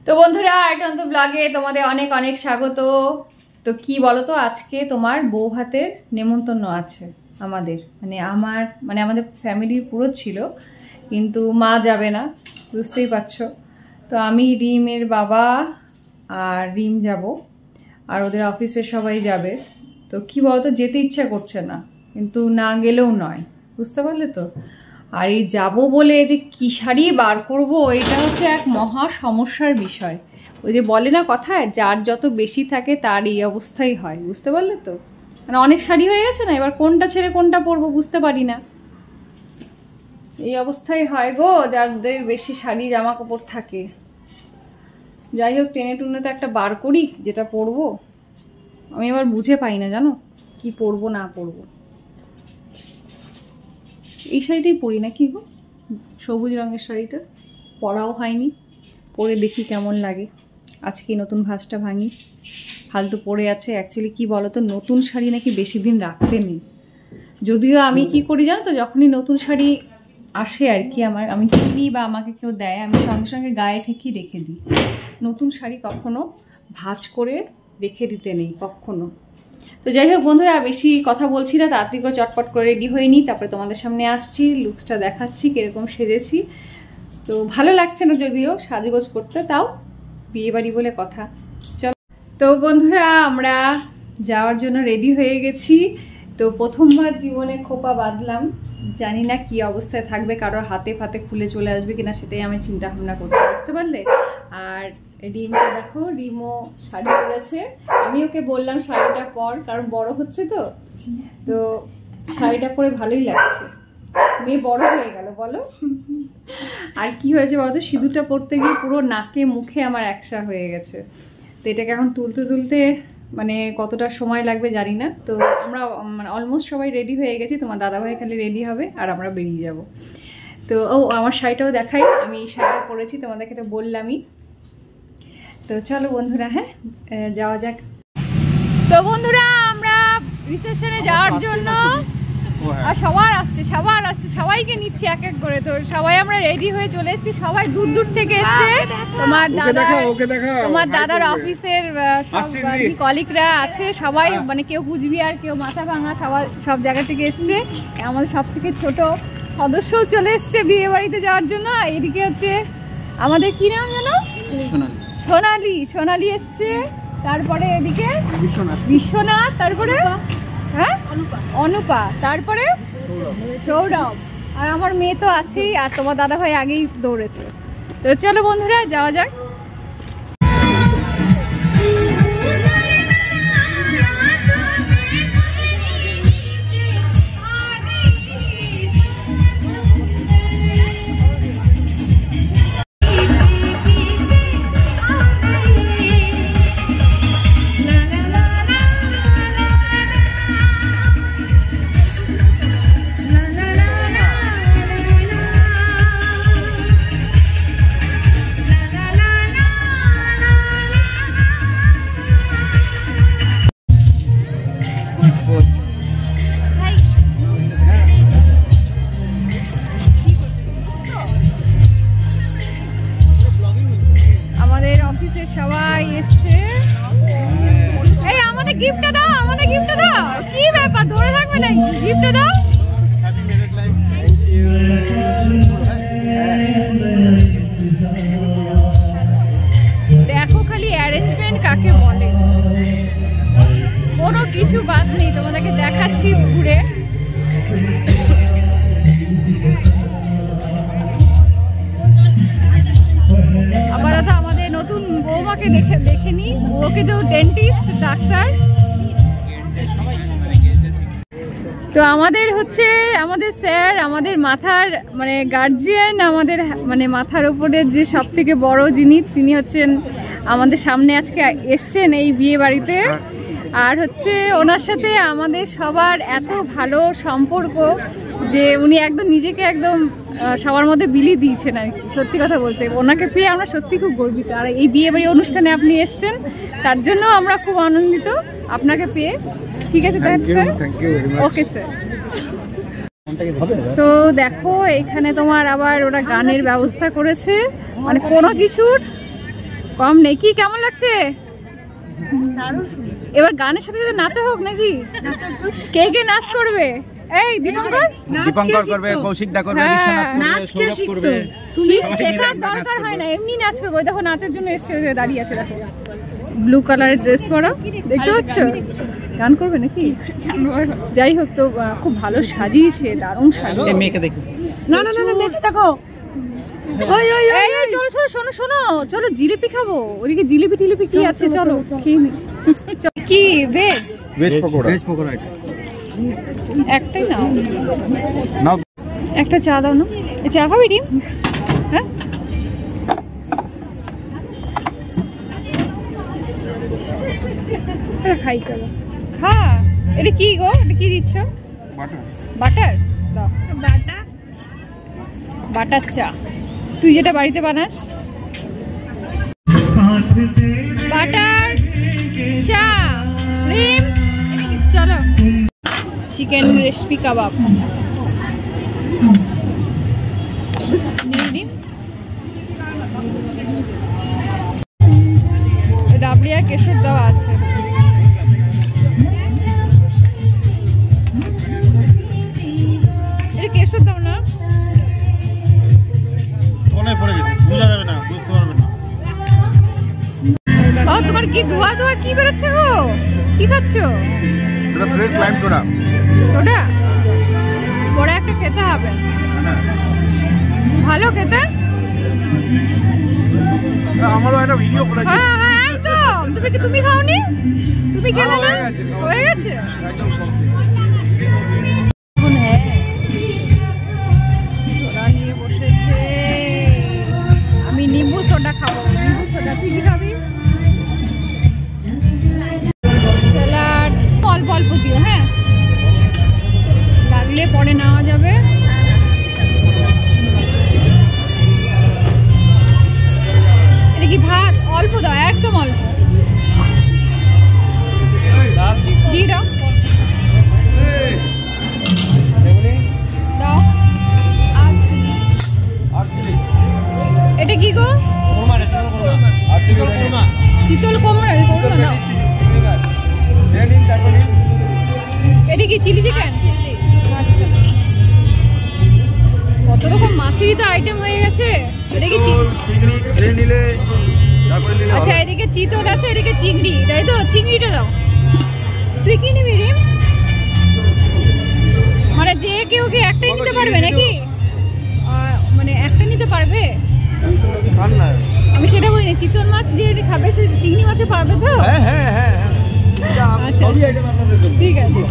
তো বন্ধুরা একটা নতুন ব্লগে তোমাদের অনেক অনেক স্বাগত। তো কি বলো তো, আজকে তোমার বউ ভাতের নেমন্তন্ন আছে আমাদের, আমাদের ফ্যামিলির পুরো ছিল, কিন্তু মা যাবে না, বুঝতেই পারছো। তো আমি, রিমের বাবা আর রিম যাব, আর ওদের অফিসের সবাই যাবে। তো কি বলতো, যেতে ইচ্ছা করছে না, কিন্তু না গেলেও নয়, বুঝতে পারলে তো। আর এই যাবো বলে যে কি শাড়ি বার করবো, এটা হচ্ছে এক মহা সমস্যার বিষয়। ওই যে বলে না কথায়, যার যত বেশি থাকে তার এই অবস্থাই হয়, বুঝতে পারলে তো। মানে অনেক শাড়ি হয়ে গেছে না, এবার কোনটা ছেড়ে কোনটা পরবো বুঝতে পারি না, এই অবস্থাই হয় গো, যাদের বেশি শাড়ি জামা কাপড় থাকে। যাই হোক, টেনে টুনে তো একটা বার করি যেটা পরবো। আমি এবার বুঝে পাই না, জানো কি পরবো না পরবো। এই শাড়িটাই পরি না কি গো, সবুজ রঙের শাড়িটা পরাও হয়নি, পরে দেখি কেমন লাগে। আজকে নতুন ভাঁজটা ভাঙি, ফালতু পরে আছে। অ্যাকচুয়ালি কি বলতো, নতুন শাড়ি নাকি বেশি দিন রাখতে নেই। যদিও আমি কি করি জানো তো, যখনই নতুন শাড়ি আসে আর কি, আমি কিনি বা আমাকে কেউ দেয়, আমি সঙ্গে সঙ্গে গায়ে ঠেকি রেখে দিই। নতুন শাড়ি কখনো ভাঁজ করে রেখে দিতে নেই কখনো। তো যাই হোক বন্ধুরা, বেশি কথা বলছি না, তাড়াতাড়ি করে চটপট করে রেডি হয়ে নিই, তারপরে তোমাদের সামনে আসছি, লুকসটা দেখাচ্ছি কিরকম সেজেছি। তো ভালো লাগছে না যদিও সাজগোজ করতে, তাও বিয়ে বাড়ি বলে কথা। চলো তো বন্ধুরা, আমরা যাওয়ার জন্য রেডি হয়ে গেছি। তো প্রথমবার জীবনে খোপা বাঁধলাম, জানি না কি অবস্থায় থাকবে, কারোর হাতে ফাতে খুলে চলে আসবে কিনা, সেটাই আমি চিন্তা ভাবনা করছি, বুঝতে পারলে। আর রিমকে দেখো, রিমও শাড়ি পরেছে। আমি ওকে বললাম শাড়িটা পর, কারণ বড় হচ্ছে তো, তো শাড়িটা পরে ভালোই লাগছে। মেয়ে বড় হয়ে গেল বলো। আর কি হয়েছে বলতো, সিঁদুরটা পরতে গিয়ে পুরো নাকে মুখে আমার একসা হয়ে গেছে। তো এটাকে এখন তুলতে তুলতে মানে কতটা সময় লাগবে জানি না। তো আমরা অলমোস্ট সবাই রেডি হয়ে গেছি, তোমার দাদাভাই খালি রেডি হবে আর আমরা বেরিয়ে যাব। তো আমার শাড়িটাও দেখাই, আমি এই শাড়িটা পরেছি, তোমাদেরকে তো বললামই। তো চলো বন্ধুরা, হ্যাঁ যাওয়া যাক। তো বন্ধুরা, আমরা রিসেপশনে যাওয়ার জন্য, আর সবার আসছে সবাইকে নিচ্ছে এক এক করে। তো সবাই আমরা রেডি হয়ে চলে এসেছি, সবাই দূর দূর থেকে এসছে। তোমার দাদার অফিসের কলিগরা আছে সবাই, মানে কেউ কুচবিহার, কেউ মাথা ভাঙা, সব জায়গা থেকে এসছে। আমাদের সব থেকে ছোট সদস্যও চলে এসছে বিয়ে বাড়িতে যাওয়ার জন্য। এদিকে হচ্ছে আমাদের কি নাম জানো, সোনালি এসছে, তারপরে এদিকে বিশ্বনাথ, তারপরে হ্যাঁ অনুপা, তারপরে সৌরভ, আর আমার মেয়ে তো আছেই, আর তোমার দাদা ভাই আগেই দৌড়েছে। তো চলো বন্ধুরা, যাওয়া যাক। সবাই এসছে, এই আমাদের গিফটটা দাও, কি ব্যাপার ধরে থাকবে না, গিফটটা দাও। দেখো খালি অ্যারেঞ্জমেন্ট কাকে বলে, কোনো কিছু বাদ নেই, তোমাদেরকে দেখাচ্ছি ঘুরে। আপাতত আমাদের নতুন বৌমাকে দেখে নি, ওকে তো ডেন্টিস্ট ডাক্তার। তো আমাদের হচ্ছে আমাদের স্যার, আমাদের মাথার মানে গার্জিয়ান, আমাদের মানে মাথার উপরের যে সব থেকে বড় যিনি, তিনি হচ্ছেন আমাদের সামনে আজকে এসছেন এই বিয়ে বাড়িতে। আর হচ্ছে ওনার সাথে আমাদের সবার এত ভালো সম্পর্ক যে উনি একদম নিজেকে একদম সবার মধ্যে বিলিয়ে দিয়েছেন আর কি। সত্যি কথা বলতে ওনাকে পেয়ে আমরা সত্যি খুব গর্বিত। আর এই বিয়ে বাড়ি অনুষ্ঠানে আপনি এসছেন, তার জন্য আমরা খুব আনন্দিত আপনাকে পেয়ে। ঠিক আছে স্যার, ওকে স্যার। তো দেখো এখানে তোমার আবার ওরা গানের ব্যবস্থা করেছে, মানে কোনো কিছুর কম নেই কি? কেমন লাগছে? এবার গানের সাথে সাথে নাচা হোক নাকি? কে কে নাচ করবে? এই দীপঙ্কর করবে, কৌশিক দা করবে, বিশ্বনাথ করবে, সৌরভ করবে। শেখার দরকার হয় না, এমনি নাচ করবে। দেখো নাচের জন্য এসছে, দাঁড়িয়ে আছে দেখো। ব্লু কালারের ড্রেস পরা, দেখতে পাচ্ছ? গান করবে নাকি? যাই হোক, তো খুব ভালো সাজিয়েছে, দারুণ সাজিয়েছে। মেয়েকে দেখো। না না না মেয়েকে দেখো। চলো চলো, শোনো শোনো, চলো জিলিপি খাবো। ওদিকে জিলিপি টিলিপি কি আছে, চলো খেয়ে নি। কি veg? Veg pakora. Veg pakora একটাই নাও, নাও। একটা চা দাও না। চা খাবি ডিম? হ্যাঁ, খাই, চলো খা। এটা কি গো? এটা কি দিচ্ছ? বাটার দাও। বাটার চা, তুই যেটা বাড়িতে বানাস। বাটার চা ডিম। চলো, চিকেন রেসিপি কাবাব। রাবড়ি আর কেশর দেওয়া আছে। এটা কেশর দাও না। তোমার কি ধোয়া ধোয়া কি বেরোচ্ছে গো? কি খাচ্ছ? Fresh lime soda. সোডা পরে একটা খেতে হবে, ভালো খেতে। আমারও একটা ভিডিও করে। হ্যাঁ হ্যাঁ একদম। তুমি খাওনি? তুমি খেলে না? হয়ে গেছে একদম। হ্যাঁ, সোডা নিয়ে বসেছে। আমি নিম্বু সোডা খাবো। নিম্বু সোডা, তুই কি খাবি? স্যালাড অল্প অল্প দিও, হ্যাঁ, লাগলে পরে নেওয়া যাবে। এটা কি ভাত? অল্প দাও, একদম অল্প দিয়ে দাও। দাও। এটা কি গো? চিতল কুমড়া। দাও। এটা কি চিলি চিকেন? আচ্ছা, কত রকম মাছেরই তো আইটেম হয়ে গেছে। এটা কি আচ্ছা, এদিকে চিতল আছে, এদিকে চিংড়ি, তাই তো? চিংড়িটা দাও। তুই কি নিবি রিম? মানে যে কেউ কি একটাই নিতে পারবে নাকি? মানে একটা নিতে পারবে? আমি সেটা বলিনি। চিতল মাছ যে খাবে সে চিংড়ি মাছে পারবে তো? হ্যাঁ হ্যাঁ হ্যাঁ, ঠিক আছে।